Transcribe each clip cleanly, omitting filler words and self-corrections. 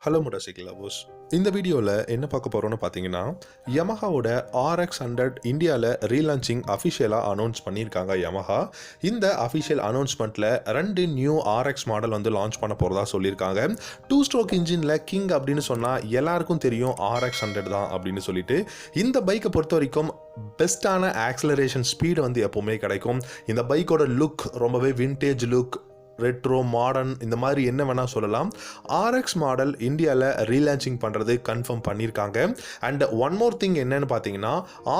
Hello motorcycle lovers. இந்த வீடியோவில் என்ன பார்க்க போகிறோன்னு பார்த்தீங்கன்னா, யமஹாவோட RX100 இந்தியாவில் ரீலான்ச்சிங் அஃபிஷியலாக அனௌன்ஸ் பண்ணியிருக்காங்க யமஹா. இந்த அஃபிஷியல் அனௌன்ஸ்மெண்ட்டில் 2 நியூ RX மாடல் வந்து லான்ச் பண்ண போகிறதா சொல்லியிருக்காங்க. 2 ஸ்ட்ரோக் இன்ஜினில் கிங் அப்படின்னு சொன்னால் எல்லாருக்கும் தெரியும் RX100 தான் அப்படின்னு சொல்லிட்டு. இந்த பைக்கை பொறுத்த வரைக்கும் பெஸ்ட்டான ஆக்சலரேஷன் ஸ்பீடு வந்து எப்போவுமே கிடைக்கும். இந்த பைக்கோட லுக் ரொம்பவே விண்டேஜ் லுக், ரெட்ரோ, மாடர்ன், இந்த மாதிரி என்ன வேணால் சொல்லலாம். RX மாடல் இந்தியாவில் ரீலான்ச்சிங் பண்ணுறது கன்ஃபார்ம் பண்ணியிருக்காங்க. அண்ட் ஒன் மோர் திங் என்னன்னு பார்த்தீங்கன்னா,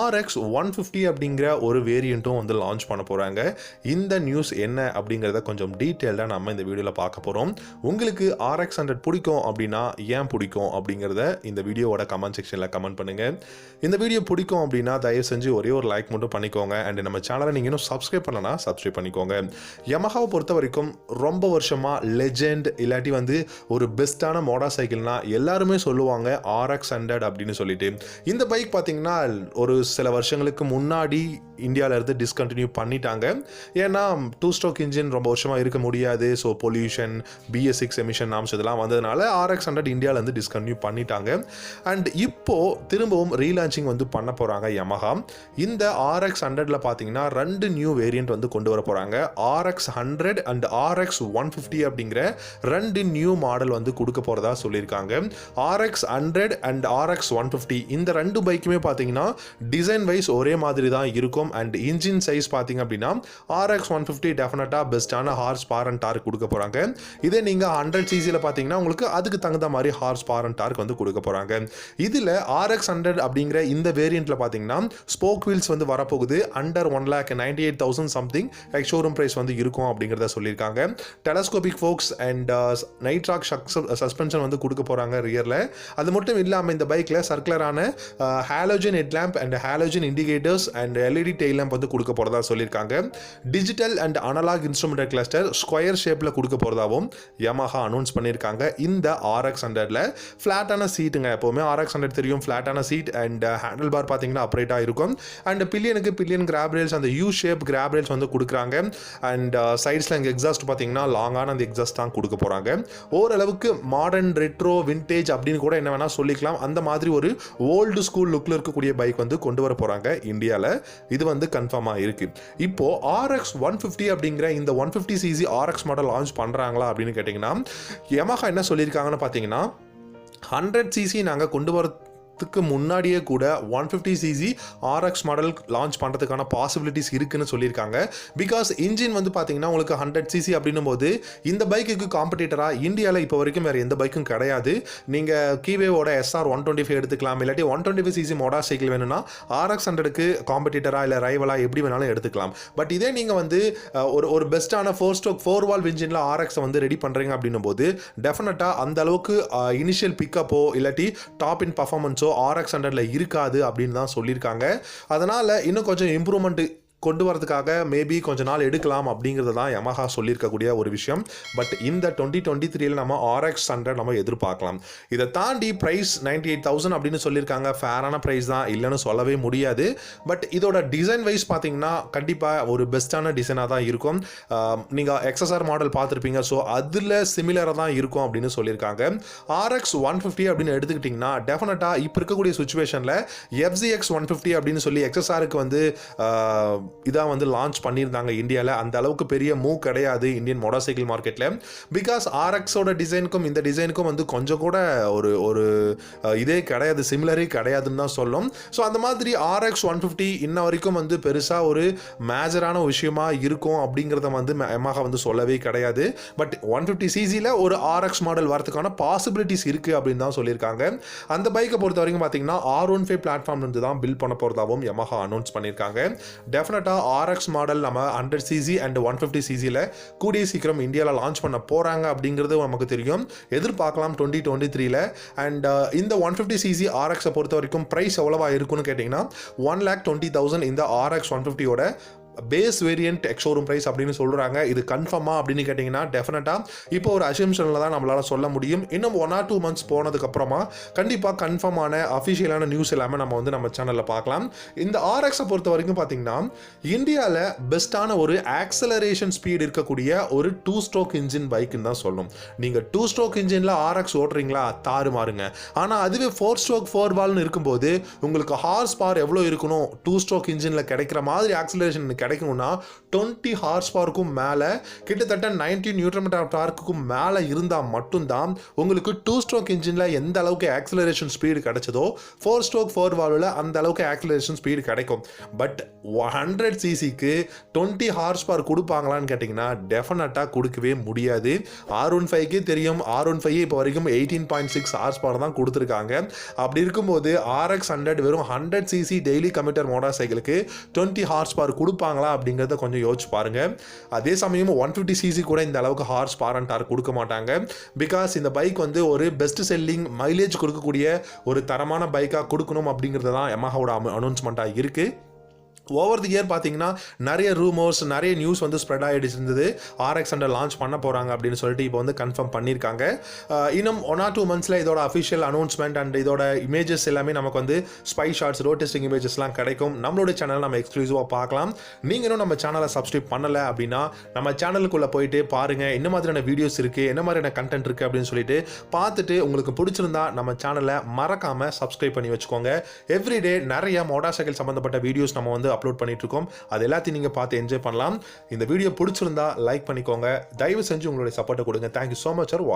RX150 அப்படிங்கிற ஒரு வேரியண்ட்டும் வந்து லான்ச் பண்ண போகிறாங்க. இந்த நியூஸ் என்ன அப்படிங்கிறத கொஞ்சம் டீட்டெயில்டாக நம்ம இந்த வீடியோவில் பார்க்க போகிறோம். உங்களுக்கு RX100 பிடிக்கும் அப்படின்னா ஏன் பிடிக்கும் அப்படிங்கிறத இந்த வீடியோவோட கமெண்ட் செக்ஷனில் கமெண்ட் பண்ணுங்கள். இந்த வீடியோ பிடிக்கும் அப்படின்னா தயவு செஞ்சு ஒரே ஒரு லைக் மட்டும் பண்ணிக்கோங்க. அண்ட் நம்ம சேனலை நீங்கள் இன்னும் சப்ஸ்கிரைப் பண்ணனா சப்ஸ்கிரைப் பண்ணிக்கோங்க. யமஹாவை பொறுத்த வரைக்கும் ரொம்ப வருஷமாக லெஜெண்ட் இல்லாட்டி வந்து ஒரு பெஸ்ட்டான மோட்டார் சைக்கிள்னா எல்லாருமே சொல்லுவாங்க RX100 அப்படின்னு சொல்லிட்டு. இந்த பைக் பார்த்தீங்கன்னா ஒரு சில வருஷங்களுக்கு முன்னாடி இந்தியாவில் இருந்து டிஸ்கண்டினியூ பண்ணிட்டாங்க. ஏன்னா 2 ஸ்ட்ரோக் இன்ஜின் ரொம்ப வருஷமாக இருக்க முடியாது. So pollution, BS6 emission norms இதெல்லாம் வந்ததுனால RX100 இந்தியாவில் இருந்து டிஸ்கண்டினியூ பண்ணிட்டாங்க. அண்ட் இப்போது திரும்பவும் ரீலான்ச்சிங் வந்து பண்ண போகிறாங்க யமஹா. இந்த RX100ல பார்த்தீங்கன்னா 2 நியூ வேரியண்ட் வந்து கொண்டு வர போகிறாங்க. RX100 அண்ட் RX150 அப்படிங்கிற 2 நியூ மாடல் வந்து கொடுக்க போகிறதா சொல்லியிருக்காங்க. RX100 அண்ட் RX150 இந்த 2 பைக்குமே பார்த்தீங்கன்னா டிசைன் வைஸ் ஒரே மாதிரி தான் இருக்கும். அண்ட் இன்ஜின் சைஸ் பார்த்தீங்க அப்படின்னா RX150 டெஃபினட்டாக பெஸ்ட்டான ஹார்ஸ் பவர் அண்ட் டார்க் கொடுக்க போகிறாங்க. இதே நீங்கள் 100cc பார்த்தீங்கன்னா உங்களுக்கு அதுக்கு தகுந்த மாதிரி ஹார்ஸ் பவர் அண்ட் டார்க் வந்து கொடுக்க போகிறாங்க. இதில் RX100 அப்படிங்கிற இந்த வேரியண்ட்டில் பார்த்தீங்கன்னா ஸ்போக் வீல்ஸ் வந்து வரப்போகுது. அண்டர் 1,98,000 சம்திங் ஷோரூம் ப்ரைஸ் வந்து இருக்கும் அப்படிங்கிறத சொல்லியிருக்காங்க. Telescopic forks and nitrox suspension வந்து கொடுக்க போகிறாங்க ரியரில். அது மட்டும் இல்லாமல் இந்த பைக்கில் சர்க்குலரான halogen headlamp and halogen indicators and LED tail lamp வந்து கொடுக்க போகிறதா சொல்லியிருக்காங்க. Digital and analog instrumental cluster square ஷேப்பில் கொடுக்க போகிறதாவும் யமஹா அனௌன்ஸ் பண்ணியிருக்காங்க. இந்த RX100ல ஃப்ளாட்டான சீட்டுங்க. எப்போவுமே RX100 தெரியும் ஃப்ளாட்டான சீட் அண்ட் ஹேண்டில் பார் பார்த்தீங்கன்னா அப்ரேட்டாக இருக்கும். அண்ட் பில்லியன் கிராப் ரேல்ஸ், அந்த யூ ஷேப் கிராப் ரேல்ஸ் வந்து கொடுக்குறாங்க. அண்ட் சைட்ஸில் இங்கே எக்ஸாஸ்ட் பார்த்தீங்கன்னா லாங்கான அந்த எக்ஸாஸ்ட் தான் கொடுக்க போகிறாங்க. ஓரளவுக்கு மாடர்ன், ரெட்ரோ, விண்டேஜ் அப்படின்னு கூட என்ன வேணால் சொல்லிக்கலாம். அந்த மாதிரி ஒரு ஓல்டு ஸ்கூல் லுக்கில் இருக்கக்கூடிய பைக் வந்து கொண்டு வர போகிறாங்க இந்தியாவில். இது வந்து கன்ஃபார்மாக இருக்குது. இப்போது RX150 அப்படிங்கிற இந்த 150cc RX மாடல் லான்ச் பண்ணுறாங்களா அப்படின்னு கேட்டிங்கன்னா, யமஹா என்ன சொல்லியிருக்காங்கன்னு பார்த்தீங்கன்னா 100cc நாங்கள் கொண்டு வரதுக்கு முன்னாடியே கூட 150cc RX மாடல் லான்ச் பண்ணுறதுக்கான பாசிபிலிட்டிஸ் இருக்குன்னு சொல்லியிருக்காங்க. பிகாஸ் இன்ஜின் வந்து பார்த்தீங்கன்னா உங்களுக்கு 100cc அப்படின்னும் போது இந்த பைக்குக்கு காம்படிட்டராக இந்தியாவில் இப்போ வரைக்கும் வேறு எந்த பைக்கும் கிடையாது. நீங்கள் கீவேவோட SR125 எடுத்துக்கலாம், இல்லாட்டி 125cc மோட்டார் சைக்கிள் வேணும்னா RX100க்கு காம்படிட்டராக இல்லை ரைவலாக எப்படி வேணாலும் எடுத்துக்கலாம். பட் இதே நீங்கள் வந்து ஒரு பெஸ்ட்டான 4 ஸ்ட்ரோக் 4 வால்வ் இன்ஜினில் RX வந்து ரெடி பண்ணுறீங்க அப்படின்னும் போது டெஃபினட்டாக அந்த அளவுக்கு இனிஷியல் பிக்கப்போ இல்லாட்டி டாப் இன் பர்ஃபார்மன்ஸோ RX100ல இருக்காது அப்படின்னு தான் சொல்லியிருக்காங்க. அதனால் இன்னும் கொஞ்சம் இம்ப்ரூவ்மெண்ட் கொண்டு வரதுக்காக மேபி கொஞ்ச நாள் எடுக்கலாம் அப்படிங்கிறது தான் யமஹா சொல்லியிருக்கக்கூடிய ஒரு விஷயம். பட் இந்த 2023ல் நம்ம RX100 நம்ம எதிர்பார்க்கலாம். இதை தாண்டி ப்ரைஸ் 98,000 அப்படின்னு சொல்லியிருக்காங்க. ஃபேரான ப்ரைஸ் தான், இல்லைன்னு சொல்லவே முடியாது. பட் இதோட டிசைன் வைஸ் பார்த்தீங்கன்னா கண்டிப்பாக ஒரு பெஸ்ட்டான டிசைனாக தான் இருக்கும். நீங்கள் XSR மாடல் பார்த்துருப்பீங்க, ஸோ அதில் சிமிலராக தான் இருக்கும் அப்படின்னு சொல்லியிருக்காங்க. RX150 அப்படின்னு எடுத்துக்கிட்டிங்கன்னா டெஃபினட்டாக இப்போ இருக்கக்கூடிய சுச்சுவேஷனில் FZX150 அப்படின்னு சொல்லி XSRக்கு வந்து இதான் வந்து லான்ச் பண்ணியிருந்தாங்க இந்தியாவில். அந்த அளவுக்கு பெரிய மூவ் கிடையாது இந்தியன் மோட்டார் சைக்கிள் மார்க்கெட்டில். பிகாஸ் RXோட டிசைனுக்கும் இந்த டிசைனுக்கும் வந்து கொஞ்சம் கூட ஒரு இதே கிடையாது, சிமிலரே கிடையாதுன்னு தான் சொல்லும். ஸோ அந்த மாதிரி RX150 இன்ன வரைக்கும் வந்து பெருசாக ஒரு மேஜரான விஷயமா இருக்கும் அப்படிங்கிறத வந்து யமஹா வந்து சொல்லவே கிடையாது. பட் 150cc ஒரு RX மாடல் வரதுக்கான பாசிபிலிட்டிஸ் இருக்குது அப்படின்னு தான் சொல்லியிருக்காங்க. அந்த பைக்கை பொறுத்த வரைக்கும் பார்த்தீங்கன்னா R15 பிளாட்ஃபார்ம் இருந்து தான் பில்ட் பண்ண போகிறதாகவும் யமஹா அனௌன்ஸ் பண்ணியிருக்காங்க. டெஃபினட்டாக RX மாடல் நம்ம 100cc அண்ட் 150ccல கூடிய சீக்கிரம் இந்தியாவில் லான்ச் பண்ண போகிறாங்க அப்படிங்கிறது நமக்கு தெரியும். எதிர்பார்க்கலாம் 2023ல். அண்ட் இந்த 150cc RXை பொறுத்த வரைக்கும் ப்ரைஸ் எவ்வளவா இருக்குன்னு கேட்டிங்கன்னா 1,20,000 இந்த RX150யோட பேஸ் வேரியன்ட் எக்ஸ்ஷோரூம் ப்ரைஸ் அப்படின்னு சொல்கிறாங்க. இது கன்ஃபார்மா அப்படின்னு கேட்டிங்கன்னா டெஃபினட்டாக இப்போ ஒரு அசம்ஷனில் தான் நம்மளால் சொல்ல முடியும். இன்னும் 1 or 2 months போனதுக்கப்புறமா கண்டிப்பாக கன்ஃபார்மான அஃபிஷியலான நியூஸ் எல்லாமே நம்ம சேனலில் பார்க்கலாம். இந்த RX பொறுத்த வரைக்கும் பார்த்தீங்கன்னா இந்தியாவில் பெஸ்ட்டான ஒரு ஆக்சலரேஷன் ஸ்பீட் இருக்கக்கூடிய ஒரு 2-stroke இன்ஜின் பைக்குன்னு தான் சொல்லணும். நீங்கள் 2-stroke இன்ஜினில் RX ஓட்டுறீங்களா தாறுமாறுங்க. ஆனால் அதுவே 4-stroke 4-valve இருக்கும்போது உங்களுக்கு ஹார்ஸ் பவர் எவ்வளோ இருக்கணும், 2-stroke இன்ஜினில் கிடைக்கிற மாதிரி ஆக்சலரேஷன் கிடைக்கணும்னா 20 ஹார்ஸ் பவருக்கும் மேலே கிட்டத்தட்ட 90 நியூட்டன் டார்க்குக்கும் மேலே இருந்தால் மட்டும்தான் உங்களுக்கு 2-stroke இன்ஜினில் எந்த அளவுக்கு ஆக்சலரேஷன் ஸ்பீடு கிடைச்சதோ 4-stroke 4-valve அந்த அளவுக்கு ஆக்சலரேஷன் ஸ்பீடு கிடைக்கும். பட் 100cc 20 ஹார்ஸ் பவர் கொடுப்பாங்களான்னு கேட்டிங்கன்னா டெஃபினட்டாக கொடுக்கவே முடியாது. R15 தெரியும், R15 இப்போ வரைக்கும் 18.6 ஹார்ஸ் பவர் தான் கொடுத்துருக்காங்க. அப்படி இருக்கும்போது RX100 வெறும் 100cc டெய்லி கம்யூட்டர் மோட்டார் சைக்கிளுக்கு 20 ஹார்ஸ் பவர் கொடுப்பாங்களா அப்படிங்கிறத கொஞ்சம் யோசிச்சு பாருங்க. அதே சமயம் 150cc கூட இந்த அளவுக்கு ஹார்ஸ் பவர் அண்ட் டார்க் கொடுக்க மாட்டாங்க. பிகாஸ் இந்த பைக் வந்து ஒரு பெஸ்ட் செல்லிங் மைலேஜ் கொடுக்கக்கூடிய ஒரு தரமான பைக்காக கொடுக்கணும் அப்படிங்கிறது தான் Yamahaவோட அனௌன்ஸ்மெண்ட்டாக இருக்குது. ஓவர் தி இயர் பார்த்தீங்கன்னா நிறைய ரூமர்ஸ், நிறைய நியூஸ் வந்து ஸ்ப்ரெட் ஆகிட்டு இருந்தது. RX100 லான்ச் பண்ண போகிறாங்க அப்படின்னு சொல்லிட்டு இப்போ வந்து கன்ஃபார்ம் பண்ணியிருக்காங்க. இன்னும் 1 or 2 monthsல இதோட அஃபிஷியல் அனௌன்ஸ்மெண்ட் அண்ட் இதோட இமேஜஸ் எல்லாமே நமக்கு வந்து ஸ்பை ஷாட்ஸ், ரோட் டெஸ்டிங் இமேஜஸ்லாம் கிடைக்கும். நம்மளோட சேனல் நம்ம எக்ஸ்க்ளூசிவாக பார்க்கலாம். நீங்களும் நம்ம சேனலை சப்ஸ்கிரைப் பண்ணலை அப்படின்னா நம்ம சேனலுக்குள்ளே போயிட்டு பாருங்கள் என்ன மாதிரியான வீடியோஸ் இருக்குது, என்ன மாதிரியான கண்டென்ட் இருக்குது அப்படின்னு சொல்லிட்டு பார்த்துட்டு உங்களுக்கு பிடிச்சிருந்தா நம்ம சேனலை மறக்காமல் சப்ஸ்கிரைப் பண்ணி வச்சுக்கோங்க. எவ்ரிடே நிறைய மோட்டார் சைக்கிள் சம்மந்தப்பட்ட வீடியோஸ் நம்ம வந்து அப்லோட் பண்ணிட்டு இருக்கோம். அது எல்லாத்தையும் நீங்க பார்த்து என்ஜாய் பண்ணலாம். இந்த வீடியோ பிடிச்சிருந்தா லைக் பண்ணிக்கோங்க. தயவு செஞ்சு உங்களுடைய சப்போர்ட்டை கொடுங்க. Thank you so much for watching.